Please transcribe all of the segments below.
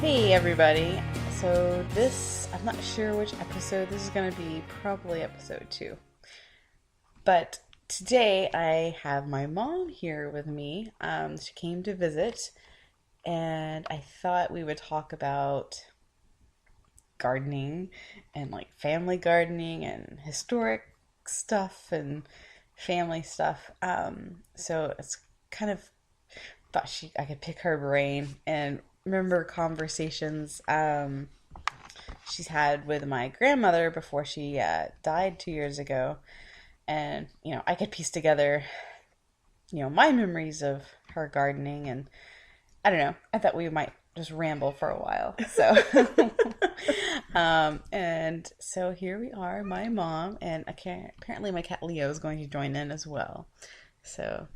Hey everybody. So I'm not sure which episode this is going to be, probably episode 2. But today I have my mom here with me. She came to visit and I thought we would talk about gardening and like family gardening and historic stuff and family stuff. So it's kind of thought I could pick her brain and remember conversations she's had with my grandmother before she died 2 years ago, and I could piece together my memories of her gardening, and I don't know. I thought we might just ramble for a while, so and so here we are, my mom, and apparently my cat Leo is going to join in as well. So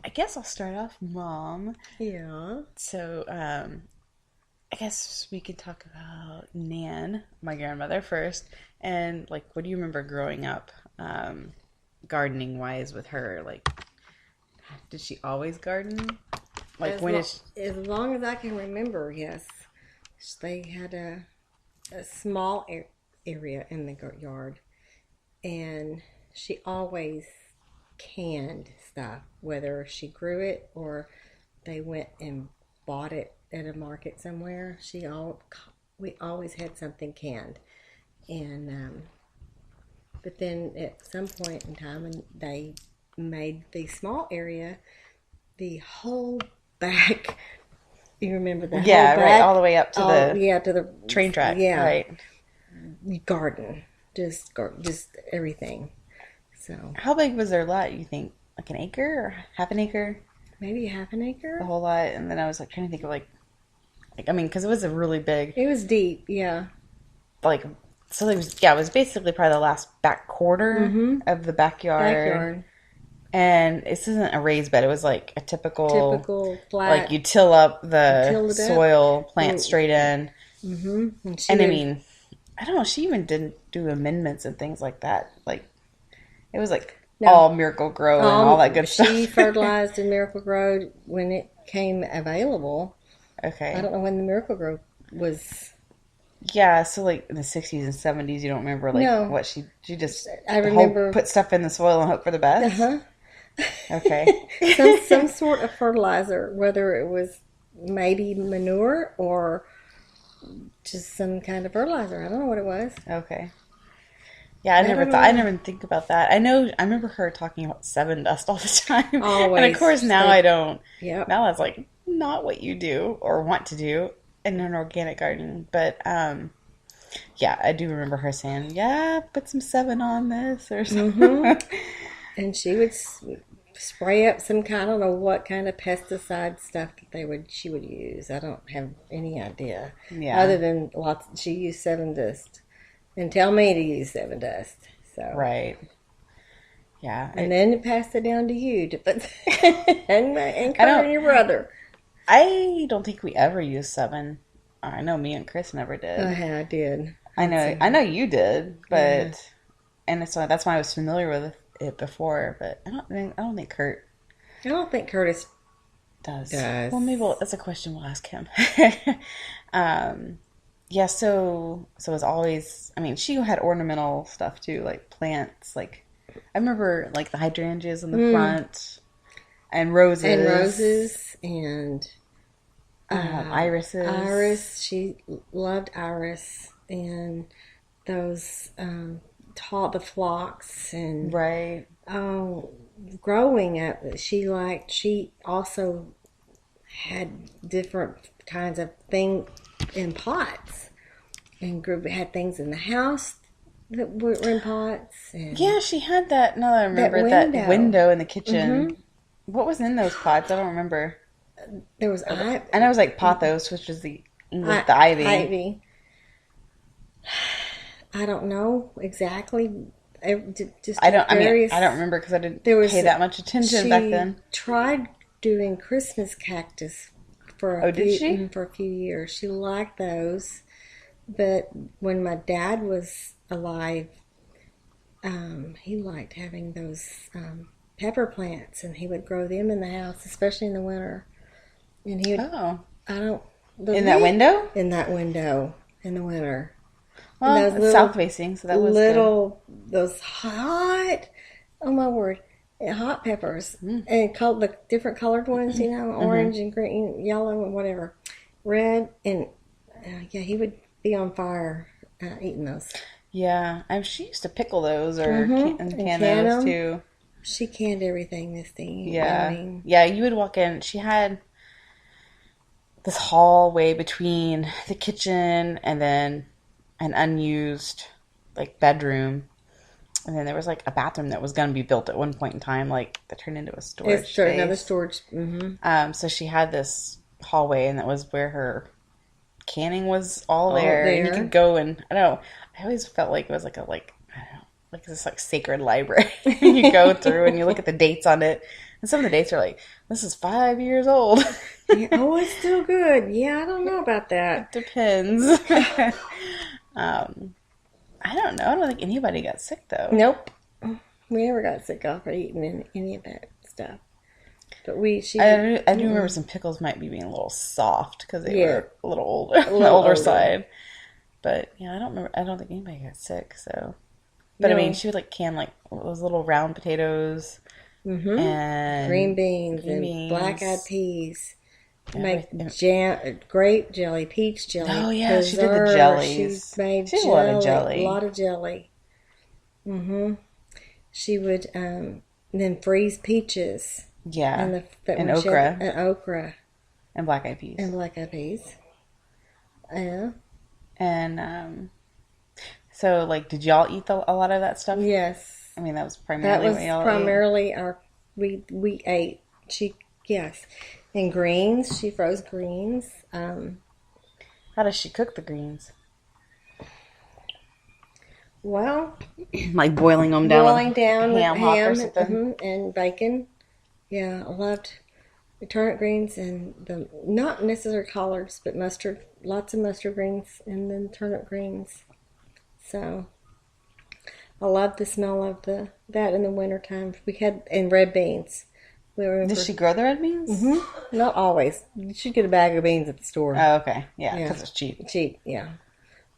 I guess I'll start off, Mom. Yeah. So, I guess we could talk about Nan, my grandmother, first. And, like, what do you remember growing up, gardening-wise with her? Like, did she always garden? Like, As long as I can remember, yes. They had a small area in the yard, and she always canned stuff, whether she grew it or they went and bought it at a market somewhere. We always had something canned, and but then at some point in time, and they made the small area the whole back. You remember the whole back? Right, all the way up to to the train track, right? Garden, just everything. So how big was their lot, you think? Like an acre or half an acre? Maybe half an acre. The whole lot. And then I was like trying to think of like I mean, because it was a really big. It was deep, yeah. Like, so it was basically probably the last back quarter of the backyard. And this isn't a raised bed. It was like a typical flat. Like you till up the soil, plant straight in. Mm-hmm. And I mean, I don't know. She even didn't do amendments and things like that. Like, it was like all Miracle-Gro and all that good stuff. She fertilized in Miracle-Gro when it came available. Okay. I don't know when the Miracle-Gro was. Yeah, so like in the 60s and 70s, you don't remember like what she just I remember put stuff in the soil and hope for the best. Okay. some sort of fertilizer, whether it was maybe manure or just some kind of fertilizer. I don't know what it was. Okay. Yeah, I never think about that. I remember her talking about Seven Dust all the time. Always. And of course now I don't. Yep. Now that's like not what you do or want to do in an organic garden. But yeah, I do remember her saying, "Yeah, put some 7 on this or something." Mm-hmm. And she would spray up I don't know what kind of pesticide stuff that she would use. I don't have any idea. Yeah. Other than she used Seven Dust. And tell me to use Seven Dust. So. Right. Yeah. And then it passed it down to you to put and Kurt and your brother. I don't think we ever used 7. I know me and Chris never did. I did. I know you did, but and so that's why I was familiar with it before. But I don't think Kurt. I don't think Curtis does. Well, maybe that's a question we'll ask him. Yeah. So it was always. I mean, she had ornamental stuff too, like plants. Like I remember, like the hydrangeas in the front, and roses, and irises. Iris, she loved iris, and those the phlox, and right. Growing up, she also had different kinds of things in pots, and had things in the house that were in pots. And yeah, she had that. No, I remember that window in the kitchen. Mm-hmm. What was in those pots? I don't remember. There was I know it was like pothos, which was the ivy. I don't know exactly. I don't remember because I didn't pay that much attention back then. She tried doing Christmas cactus for a few years. She liked those, but when my dad was alive, he liked having those pepper plants, and he would grow them in the house, especially in the winter. And he would. Oh. I don't In that window? In that window in the winter. Well, And it's south facing, so that was little, those hot, oh my word, hot peppers. And the different colored ones, you know, orange and green, yellow and whatever. Red. And yeah, he would be on fire eating those. Yeah, she used to pickle those or can can those 'em. too. She canned everything, Misty. Yeah. I mean, Yeah, you would walk in. She had this hallway between the kitchen and then an unused like bedroom. And then there was like a bathroom that was going to be built at one point in time, like that turned into a storage it's space. another storage. Mm-hmm. So she had this hallway, and that was where her canning was all there. And you could go and I don't know. I always felt like it was like I don't know, like this like sacred library. You go through and you look at the dates on it, and some of the dates are like, this is 5 years old. Yeah, oh, it's still good. Yeah, I don't know about that. Depends. I don't know. I don't think anybody got sick though. Nope. We never got sick off of eating any of that stuff. But I do remember some pickles might be being a little soft because they were a little older, on the older older side. But yeah, I don't remember. I don't think anybody got sick. So, but No. I mean, she would like can like those little round potatoes and green beans green and beans. black-eyed peas. Yeah, Make right. jam, grape jelly, peach jelly. Oh, yeah, she did the preserve. jellies. She made She did jelly, a lot of jelly. A lot of jelly. She would then freeze peaches. Yeah, And okra and okra and black eyed peas. and black-eyed peas. Yeah. And so like, did y'all eat a lot of that stuff? Yes. I mean, that was That primarily was what y'all ate. primarily we ate. Yes. And greens. She froze greens. How does she cook the greens? Well, Like boiling them down boiling with down with ham hock or ham something? and bacon. Yeah, I loved the turnip greens and the not necessarily collards, but mustard. Lots of mustard greens and then turnip greens. So I love the smell of that in the wintertime. We had and red beans. Did she grow the red beans? Not always. You should get a bag of beans at the store. Oh, okay. Yeah, Yeah. because it's cheap. Cheap, yeah.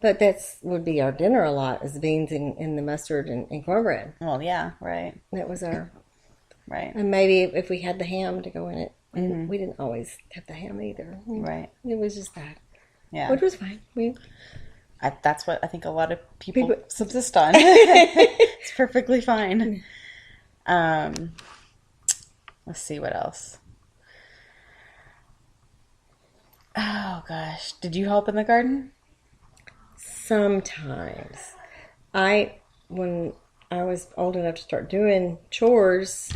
But that's would be our dinner a lot, is beans and the mustard and cornbread. Well, yeah, right, That was our, right, and maybe if we had the ham to go in it. And we didn't always have the ham either. right. It was just that. Yeah, Which was fine. that's what I think a lot of people People- subsist on. It's perfectly fine. Let's see what else. Oh gosh, did you help in the garden? Sometimes. When I was old enough to start doing chores,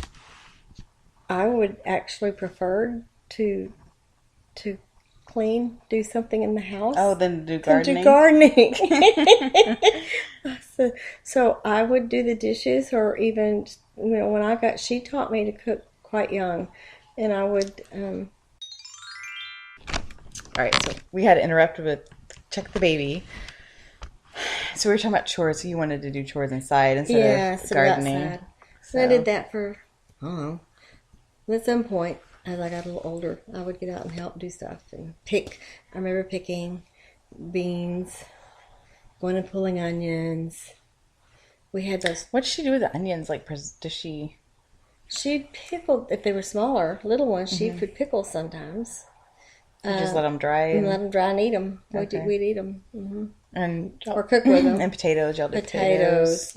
I would actually prefer to do something in the house. Oh, then do than gardening. do gardening. so I would do the dishes, or even when she taught me to cook quite young, and I would. All right, so we had to interrupt with check the baby. So we were talking about chores. So you wanted to do chores inside instead of gardening. Outside. So I did that for, I don't know, at some point, as I got a little older, I would get out and help do stuff and pick. I remember picking beans, going and pulling onions. We had those. What did she do with the onions? Like, does she? She pickled, if they were smaller, little ones, she could pickle sometimes. Just let them dry And let them dry and eat them. Okay. We'd eat them. and Or cook with them. and potatoes. Y'all did Potatoes.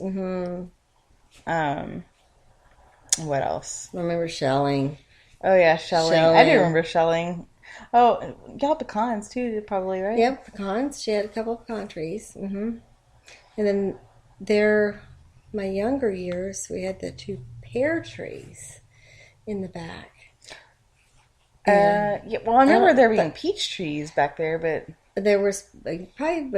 What else? I remember shelling. Oh yeah, shelling. I do remember shelling. Oh, y'all had pecans too, probably, right? Yep, pecans. She had a couple of pecan trees. And then my younger years, we had the 2 pear trees in the back. Yeah. Well, I remember there being peach trees back there, but There was they probably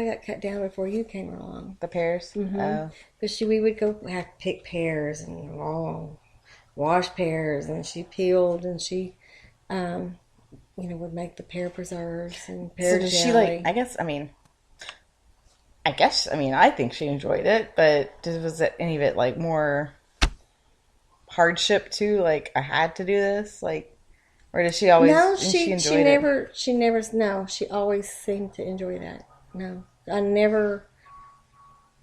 got cut down before you came along. the pears. Oh, But we would go have to pick pears and wash pears, and she peeled, and she, would make the pear preserves and pear so does she jelly. I think she enjoyed it, but was it any of it like more hardship too? Like I had to do this, like. Or did she always? No, And she she enjoyed it. never, she never, no, she always seemed to enjoy that. No, I never,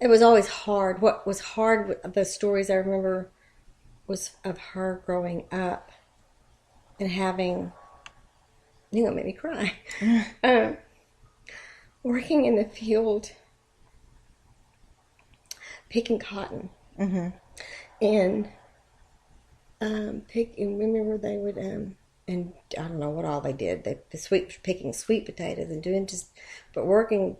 it was always hard. What was hard, the stories I remember was of her growing up and having, you know, it made me cry. um, Working in the field, picking cotton. Mm-hmm. And and remember they would and I don't know what all they did. They picking sweet potatoes and doing just, but working.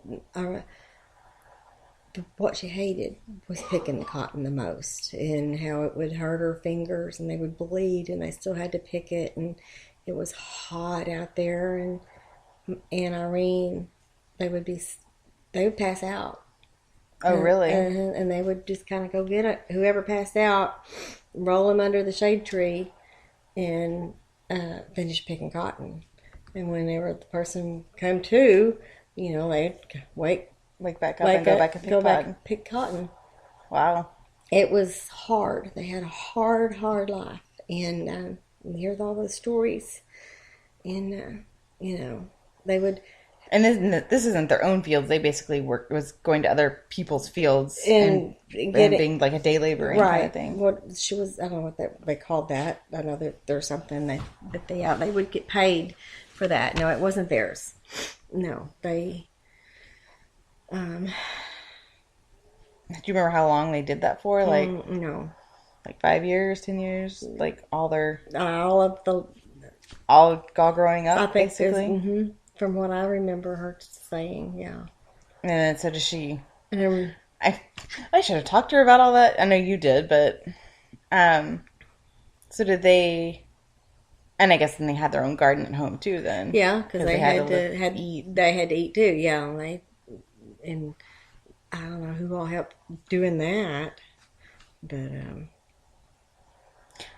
What she hated was picking the cotton the most, and how it would hurt her fingers and they would bleed, and they still had to pick it, and it was hot out there. And Irene, they would be, they would pass out. Oh, really? And they would just kind of go get it. Whoever passed out, roll them under the shade tree, and finish picking cotton. And whenever the person come to, you know, they'd wake Back up and go back and pick cotton. and pick cotton. Wow. It was hard. They had a hard life, and hear all those stories, and you know, they would. And this isn't their own fields. They basically was going to other people's fields And being like a day laboring kind of thing. What she was, I don't know what they called that. I know that there's something that they would get paid for that. No, it wasn't theirs. No, they. Do you remember how long they did that for? Like No, like 5 years, 10 years, like all of the. all growing up, I think basically. from what I remember her saying, yeah. And then so does she. And I should have talked to her about all that. I know you did, but so did they? And I guess then they had their own garden at home too. Then yeah, because they had to eat. They had to eat too. Yeah, and I don't know who all helped doing that, but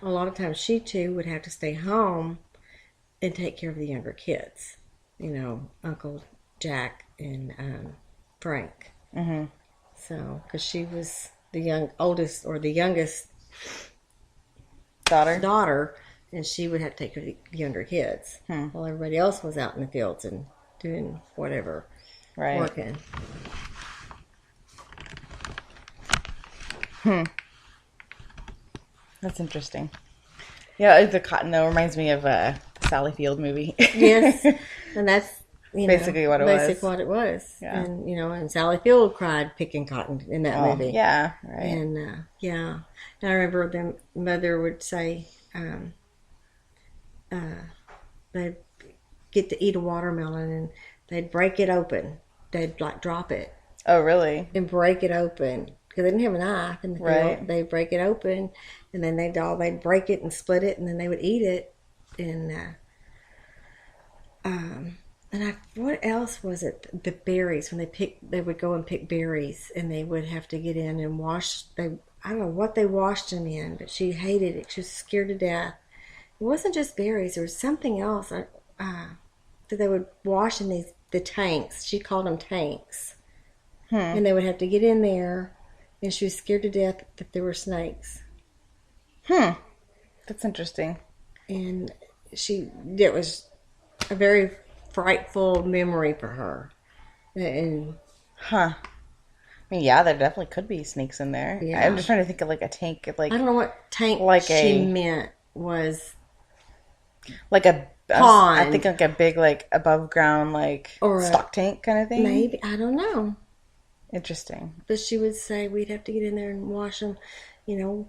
a lot of times she too would have to stay home and take care of the younger kids. You know, Uncle Jack and Frank. Mm-hmm. So, because she was the oldest or the youngest daughter, and she would have to take care of the younger kids, Hmm. while everybody else was out in the fields and doing whatever, right? working. That's interesting. Yeah, the cotton though reminds me of a Sally Field movie. Yes, and that's basically what it was. Yeah. And and Sally Field cried picking cotton in that movie. Yeah, right. And yeah, and I remember the mother would say they'd get to eat a watermelon and they'd break it open. They'd like drop it. Oh, really? And break it open because they didn't have a knife in the field. Right. They'd break it open, and then they'd break it and split it, and then they would eat it. And what else was it? The berries, when they would go and pick berries, and they would have to get in and wash. I don't know what they washed them in, but she hated it. She was scared to death. It wasn't just berries. There was something else that they would wash in the tanks. She called them tanks. And they would have to get in there, and she was scared to death that there were snakes. That's interesting. And it was a very frightful memory for her. And I mean, yeah, there definitely could be snakes in there. Yeah. I'm just trying to think of like a tank, like I don't know what tank she meant was like a pond. I think like a big like above ground like stock tank kind of thing. Maybe, I don't know. Interesting. But she would say we'd have to get in there and wash them, and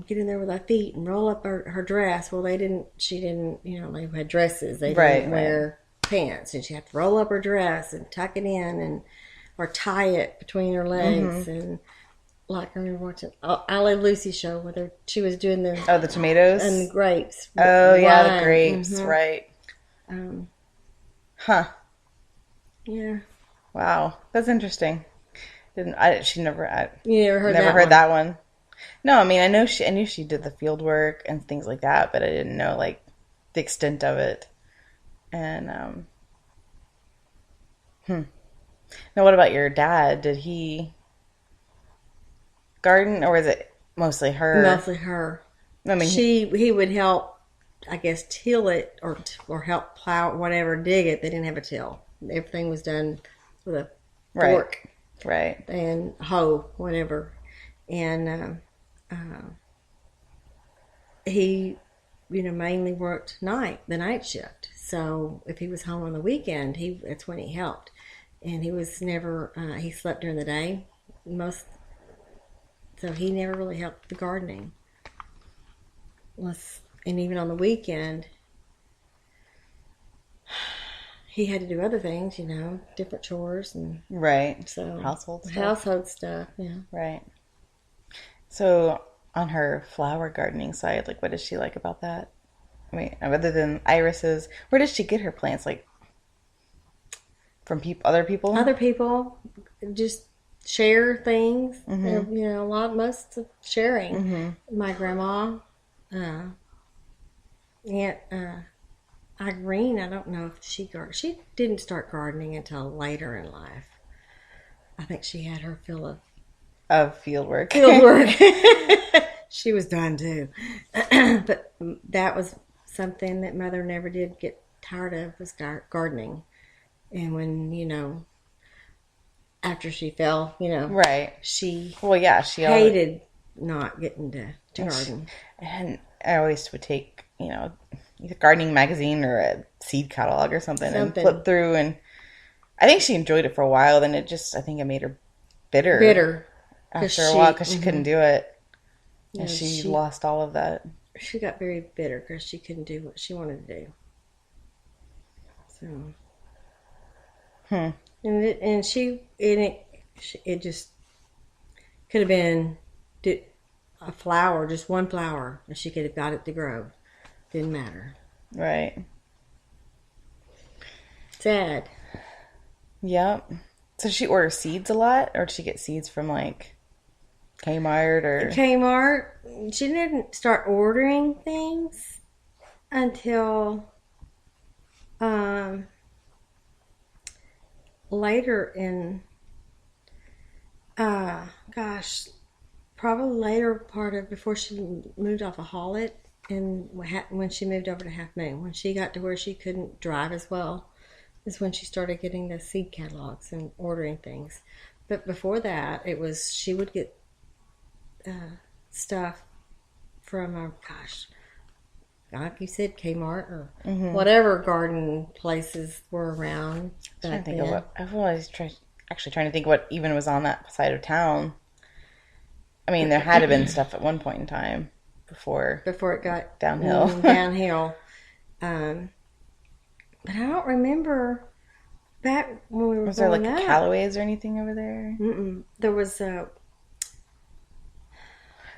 get in there with our feet and roll up her dress. Well, she didn't, they had dresses. They didn't wear pants. And she had to roll up her dress and tuck it in or tie it between her legs. Mm-hmm. And like I remember watching I Love Lucy show where she was doing the tomatoes and the grapes. Oh yeah, the grapes, mm-hmm. Right. Yeah. Wow, that's interesting. You never heard that one. No, I mean I knew she did the field work and things like that, but I didn't know like the extent of it. And Now, what about your dad? Did he garden, or was it mostly her? Mostly her. I mean, he would help I guess, till it or help plow it, whatever, dig it. They didn't have a till. Everything was done with a Right. fork Right. and hoe, whatever. And he, mainly worked the night shift. So if he was home on the weekend, that's when he helped. And he was never, he slept during the day so he never really helped the gardening. And even on the weekend, he had to do other things, different chores and Right. so Household stuff. Yeah. Right. So on her flower gardening side, like what does she like about that? I mean, other than irises, where does she get her plants? Like from other people? Other people just share things. Most of sharing. Mm-hmm. My grandma, Aunt Irene, I don't know if she didn't start gardening until later in life. I think she had her fill Of field work. She was done too. But that was something that Mother never did get tired of, was gardening. And when, after she fell, Right. she she hated not getting to garden. And I always would take, either gardening magazine or a seed catalog or something and flip through. And I think she enjoyed it for a while. Then I think it made her bitter after a while because she couldn't do it. And she lost all of that. She got very bitter because she couldn't do what she wanted to do. So. And it just could have been a flower, just one flower, and she could have got it to grow. Didn't matter. Right. Sad. Yep. So did she order seeds a lot, or did she get seeds from like Kmart or Kmart? She didn't start ordering things until later in probably later part of before she moved off of Hawlett, and when she moved over to Half Moon, when she got to where she couldn't drive as well, is when she started getting the seed catalogs and ordering things. But before that, she would get stuff from like you said, Kmart or whatever garden places were around. I've always trying to think what even was on that side of town. I mean, there had to have been stuff at one point in time before it got downhill. Downhill. But I don't remember back when we were. Was there like a Callaway's or anything over there? There was a.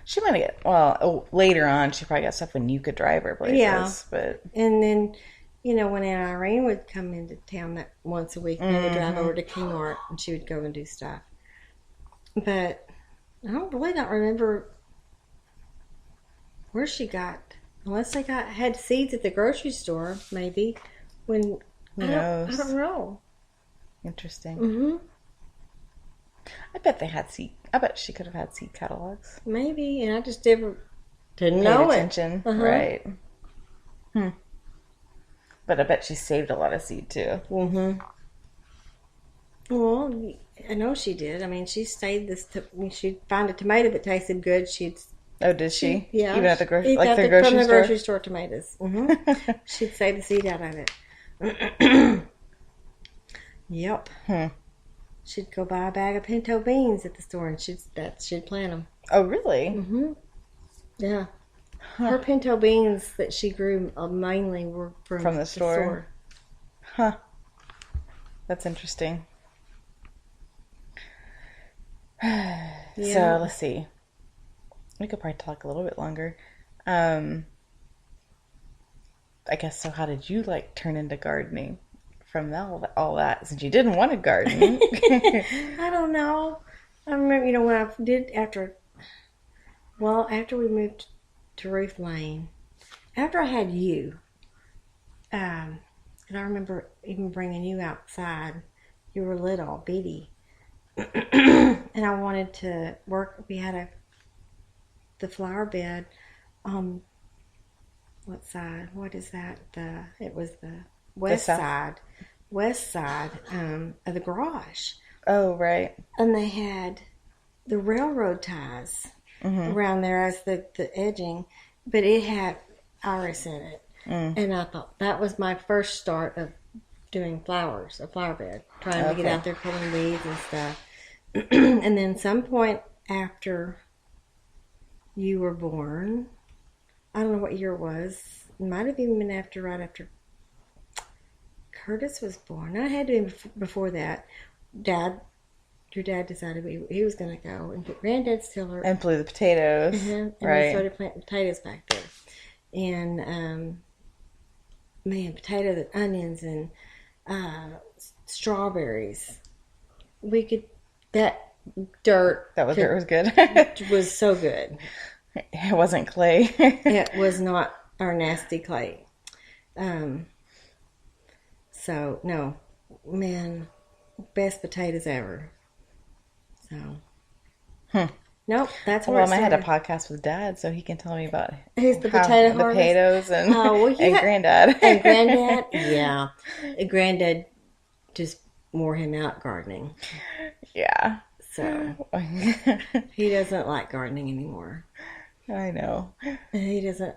She might have later on, she probably got stuff when you could drive her places. Yeah. But and then, when Aunt Irene would come into town that once a week, they would drive over to Kmart and she would go and do stuff. But I don't remember where she got, unless they had seeds at the grocery store, maybe. Who knows? I don't know. Interesting. I bet they had I bet she could have had seed catalogs. Maybe, and I just didn't know attention. Right. But I bet she saved a lot of seed too. Well, I know she did. I mean, she saved she'd find a tomato that tasted good. Oh, did she? Yeah. Even at the grocery from the store? grocery store tomatoes. She'd save the seed out of it. Yep. She'd go buy a bag of pinto beans at the store, and she'd plant them. Oh, really? Yeah. Her pinto beans that she grew mainly were from the store. Huh. That's interesting. So let's see. We could probably talk a little bit longer. I guess so. How did you like turn into gardening from all that since you didn't want to garden? I don't know. I remember, when I did after we moved to Ruth Lane, after I had you, and I remember even bringing you outside. You were little, bitty, and I wanted to work. We had the flower bed what side? What is that? It was the south? west side of the garage, Oh, right. and they had the railroad ties around there as the edging, but it had iris in it, and I thought that was my first start of doing flowers, a flower bed, trying to get out there pulling weeds and stuff, and then some point after you were born, I don't know what year it was. It might have even been right after Curtis was born. I had to be before that. Your dad decided he was going to go and put Granddad's tiller. And blew the potatoes. And right. we started planting potatoes back there. And, man, potatoes and onions and strawberries. That dirt. That was dirt was good. was so good. It wasn't clay. It was not our nasty clay. So, no. Man, best potatoes ever. So. Nope, that's where I had a podcast with Dad, so he can tell me about the potato harvest. Potatoes and, and Granddad. And Granddad, yeah. Granddad just wore him out gardening. Yeah. So, he doesn't like gardening anymore. I know. He doesn't.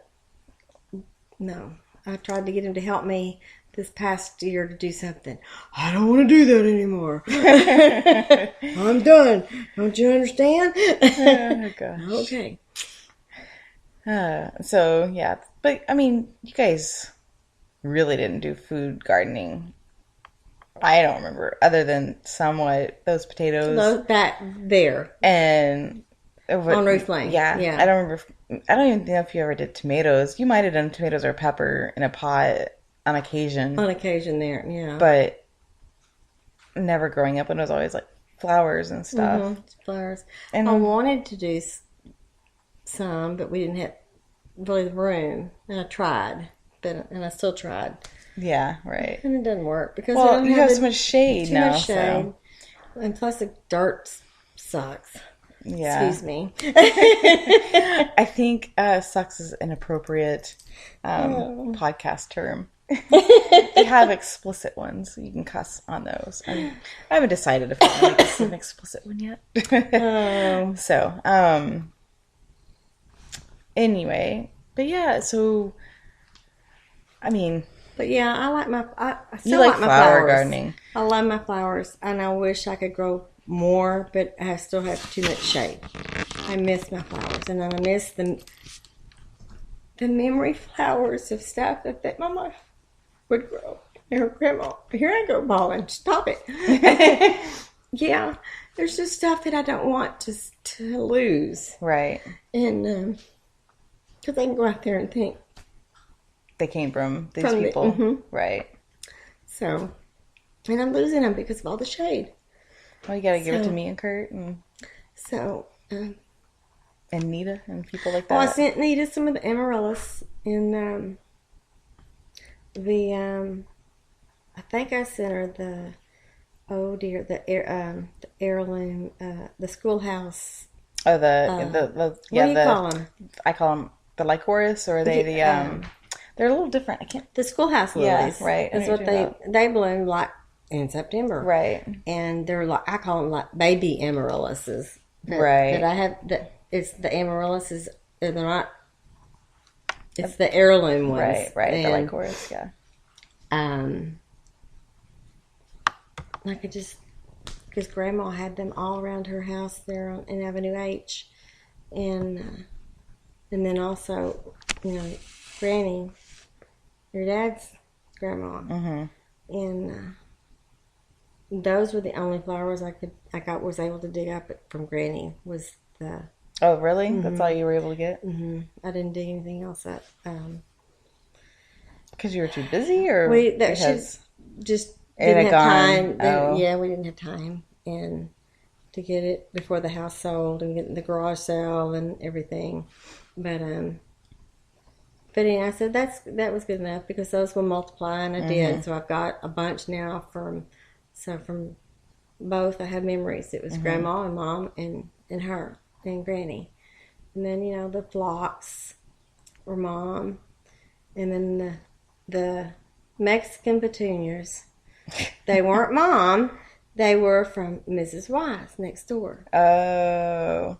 No. I tried to get him to help me this past year to do something. I don't want to do that anymore. I'm done. Don't you understand? Oh, gosh. Okay. So, yeah. But, I mean, you guys really didn't do food gardening. I don't remember, other than somewhat those potatoes. That there. And on Ruth Lane. Yeah. I don't remember. I don't even know if you ever did tomatoes. You might have done tomatoes or pepper in a pot on occasion. On occasion there, yeah. But never growing up, when it was always like flowers and stuff. Mm-hmm. Flowers. And I wanted to do some, but we didn't have really the room. And I tried, and I still tried. Yeah, right. And it doesn't work because you have so much shade now. Too much shade. So. And plus the dirt sucks. Yeah. Excuse me. I think sucks is an appropriate podcast term. You have explicit ones. You can cuss on those. I haven't decided if I want to make this an explicit one yet. So, anyway. But yeah, so, I mean... But yeah, I like I still you like my flower flowers. Gardening. I love my flowers, and I wish I could grow more, but I still have too much shade. I miss my flowers, and I miss the memory flowers of stuff that Mama would grow. And her grandma, here I go bawling. Stop it. Yeah, there's just stuff that I don't want to lose. Right. And because I can go out there and think. They came from these people. Mm-hmm. Right. So, and I'm losing them because of all the shade. Well, you got to give it to me and Kurt. And Nita and people like that. Well, I sent Nita some of the amaryllis and I think I sent her the heirloom, the schoolhouse. Oh, what do you call them? I call them the lycoris, or are they they're a little different. I can't. The schoolhouse lilies. Yeah, right. That's what they bloom like in September. Right. And they're like, I call them like baby amaryllises. Right. That I have, it's the amaryllises, they're not, it's the heirloom ones. Right, and, the lycoris, yeah. Like because Grandma had them all around her house there in Avenue H. And then also, Granny, your dad's grandma. Mm-hmm. And those were the only flowers I was able to dig up from Granny was the... Oh, really? Mm-hmm. That's all you were able to get? Mm-hmm. I didn't dig anything else up. Because you were too busy, or she just didn't have time. Oh. Yeah, we didn't have time and to get it before the house sold and get the garage sale and everything. But anyway, I said that was good enough because those will multiply, and I did. So I've got a bunch now from both. I have memories. It was Grandma and Mom and her and Granny, and then the phlox were Mom, And then the Mexican petunias, they weren't Mom. They were from Mrs. Wise next door. Oh,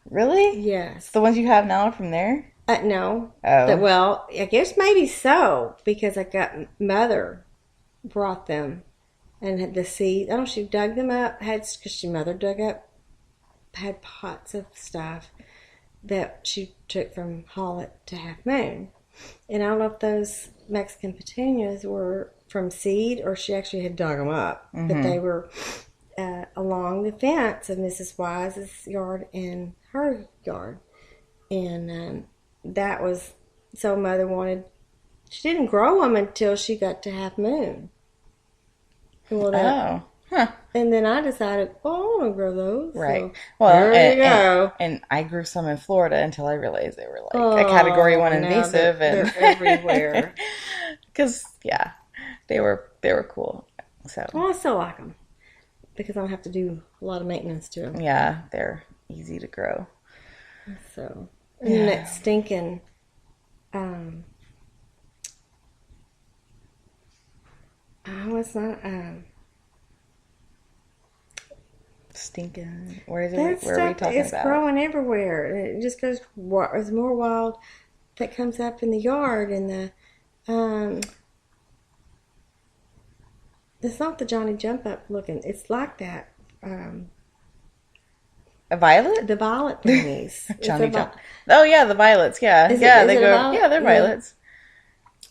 really? Yes. The ones you have now are from there? No. Oh. Well, I guess maybe so, because I got Mother brought them and had the seed. I don't know, she dug them up, because she Mother dug up, had pots of stuff that she took from Hollet to Half Moon. And I don't know if those Mexican petunias were from seed or she actually had dug them up. But they were along the fence of Mrs. Wise's yard and her yard. And that was, so Mother wanted, she didn't grow them until she got to Half Moon. Well, Oh. Huh. and then I decided, oh, I want to grow those. Right. So, Well, there you go. and I grew some in Florida until I realized they were like a Category 1 now invasive, they're everywhere. Because yeah, they were cool. So Well, I still like them because I don't have to do a lot of maintenance to them. yeah, they're easy to grow. So, and then that stinking, it's not, Stinking. Where is it? that Where are we stuff talking is about? growing everywhere. And it just goes, there's more wild that comes up in the yard and it's not the Johnny Jump Up looking. It's like that. A violet? The violet thingies. It's Johnny a Jump. Oh yeah, the violets. Yeah, Is yeah, it they a go. violet? Yeah, they're Yeah. violets.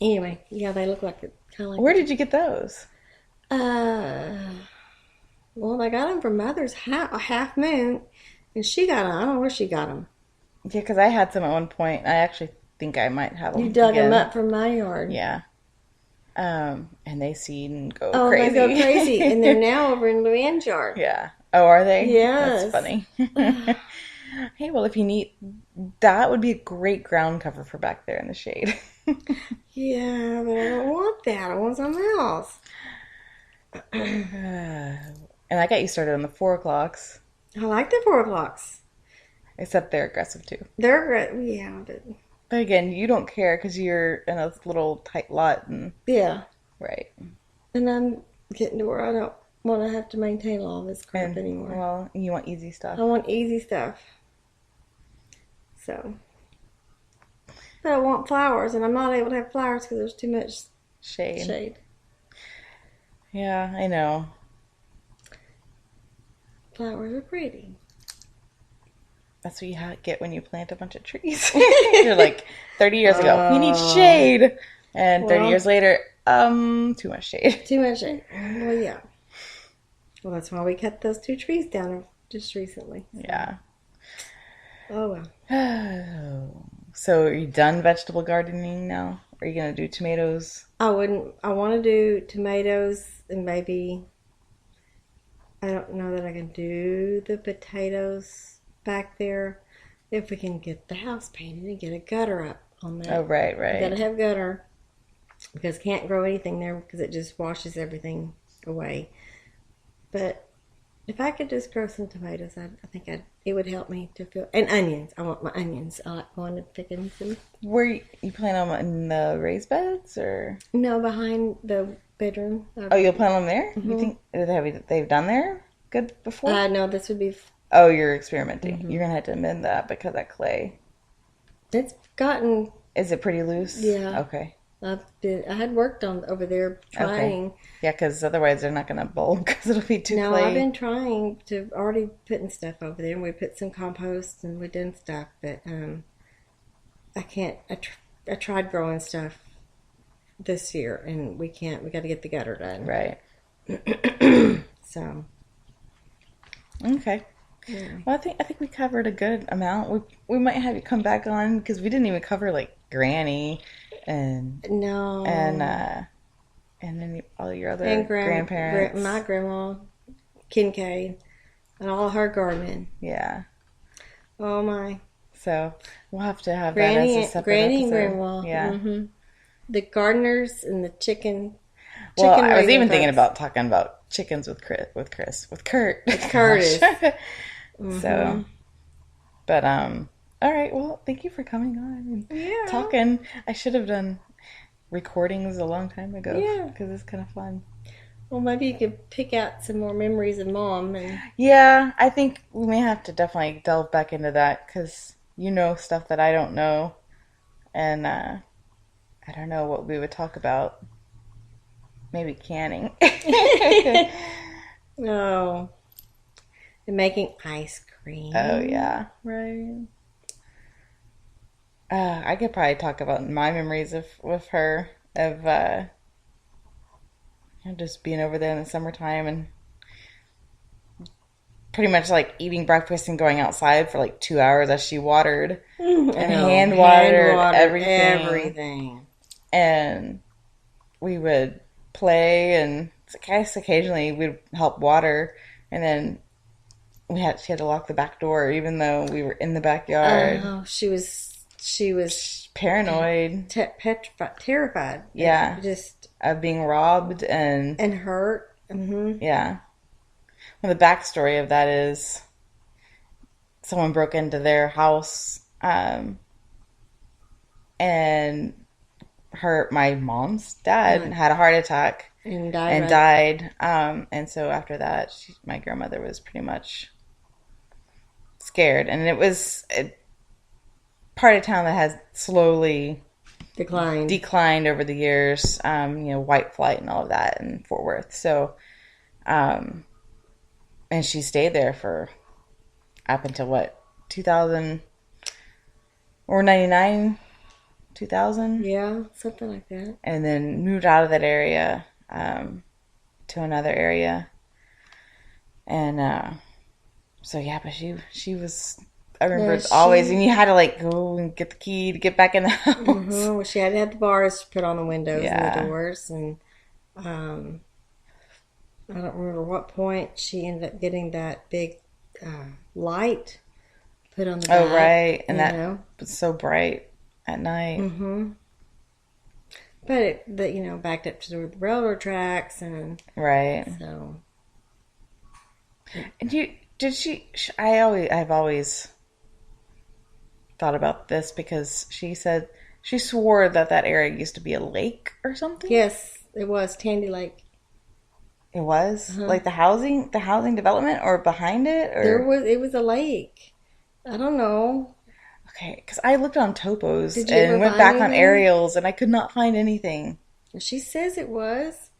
Anyway, yeah, they look like it, kind of like. Where did you get those? Well, I got them from Mother's Half Moon, and she got them. I don't know where she got them. Yeah, because I had some at one point. I actually think I might have them. You dug again. them up from my yard. Yeah. And they seed and go Oh, crazy. they go crazy, and they're now over in Luann's yard. Yeah. Oh, are they? Yes. That's funny. Hey, well, if you need, that would be a great ground cover for back there in the shade. Yeah, but I don't want that. I want something else. And I got you started on the 4 o'clocks, I like the 4 o'clocks. except they're aggressive too. They're great. Yeah, but But again, you don't care because you're in a little tight lot, and yeah, right. and I'm getting to where I don't want to have to maintain all this crap And anymore. well, you want easy stuff. I want easy stuff. So, but I want flowers, and I'm not able to have flowers because there's too much Shade. shade. Yeah, I know. Flowers are pretty. That's what you get when you plant a bunch of trees. You're like, 30 years ago, we need shade. And 30 Well- years later, too much shade. Too much shade. Well, yeah. Well, that's why we cut those 2 trees down just recently. Yeah. Oh well. So are you done vegetable gardening now? Are you going to do tomatoes? I want to do tomatoes and maybe, I don't know that I can do the potatoes back there if we can get the house painted and get a gutter up on that. Oh, right. Gotta have gutter because can't grow anything there because it just washes everything away. But if I could just grow some tomatoes, I think it would help me to feel, and onions. I want my onions. I like going and picking some. Where you plant them in the raised beds or? No, behind the bedroom. Oh, you'll plant them there? You think they've done there good before? No, this would be. Oh, you're experimenting. You're gonna have to amend that because that clay. It's gotten. Is it pretty loose? Yeah. Okay. I had worked on over there trying. Yeah, because otherwise they're not gonna bulk because it'll be too No, clay. I've been trying to already putting stuff over there, and we put some compost and we done stuff, but I can't. I tried growing stuff this year, and we can't. We got to get the gutter done. Right. So. Okay. Yeah. Well, I think we covered a good amount. We might have you come back on because we didn't even cover like Granny and No. and then all your other And grandparents. my grandma, Kincaid, and all her gardening. Yeah. Oh my. So we'll have to have that as a separate Granny and episode. grandma. Yeah. Mm-hmm. The gardeners and the chicken. Well, chicken I was raising even thinking folks. about talking about chickens with Kurt. With Curtis. So, but All right. Well, thank you for coming on and Yeah. talking. I should have done recordings a long time ago. Yeah. Because it's kind of fun. Well, maybe you could pick out some more memories of Mom. And Yeah, I think we may have to definitely delve back into that because you know stuff that I don't know, and I don't know what we would talk about. Maybe canning. oh, and making ice cream. Oh yeah, right. I could probably talk about my memories of with her of just being over there in the summertime and pretty much like eating breakfast and going outside for like 2 hours as she watered and hand watered everything. And we would play, and I guess occasionally we'd help water, and then she had to lock the back door even though we were in the backyard. Oh, she was paranoid, petrified, terrified. Yeah, just of being robbed and hurt. Mm-hmm. Yeah. Well, the backstory of that is someone broke into their house, and my mom's dad had a heart attack and died. And so after that, my grandmother was pretty much scared, and it was a part of town that has slowly declined over the years. White flight and all of that in Fort Worth. So, and she stayed there for up until 2000 or 99, 2000. Yeah, something like that. And then moved out of that area to another area. And so yeah, but she was. I remember always, and you had to like go and get the key to get back in the house. Mm-hmm. Well, she had to have the bars put on the windows and the doors, and I don't remember what point she ended up getting that big light put on the back. Oh, right. And that was so bright at night. Mm-hmm. But it backed up to the railroad tracks, and right. So. And I've always thought about this because she said she swore that area used to be a lake or something. Yes, it was Tandy Lake. It was like the housing development, or behind it, or it was a lake. I don't know. Okay, because I looked on topos and went back on aerials, and I could not find anything. She says it was.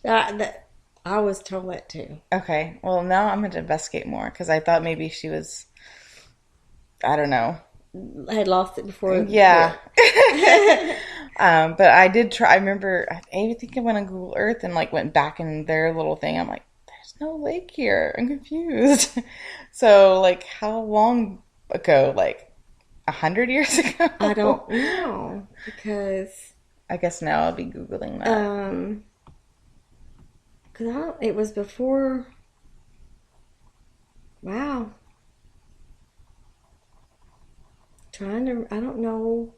I was told that too. Okay, well now I'm going to investigate more because I thought maybe she was, I don't know, had lost it before. Yeah. But I did try. I remember, I think I went on Google Earth and like went back in their little thing. I'm like, there's no lake here. I'm confused. So like, how long ago? Like 100 years ago? I don't know, because I guess now I'll be Googling that. Because it was before. Wow. I don't know.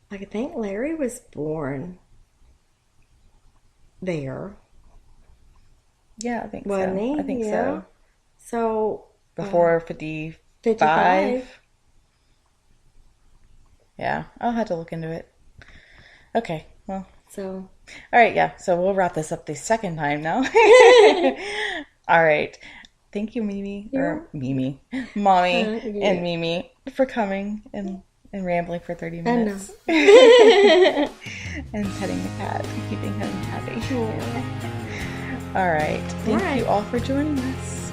I think Larry was born there. Yeah, I think Wasn't so. he? I think so. So before 55? 55. Yeah, I'll have to look into it. Okay, well. So. All right, yeah. So we'll wrap this up the second time now. All right. Thank you, Mimi. Yeah. Or Mimi. Mommy yeah. and Mimi for coming and rambling for 30 minutes. I know. And petting the cat and keeping him happy. All right. Thank you all for joining us.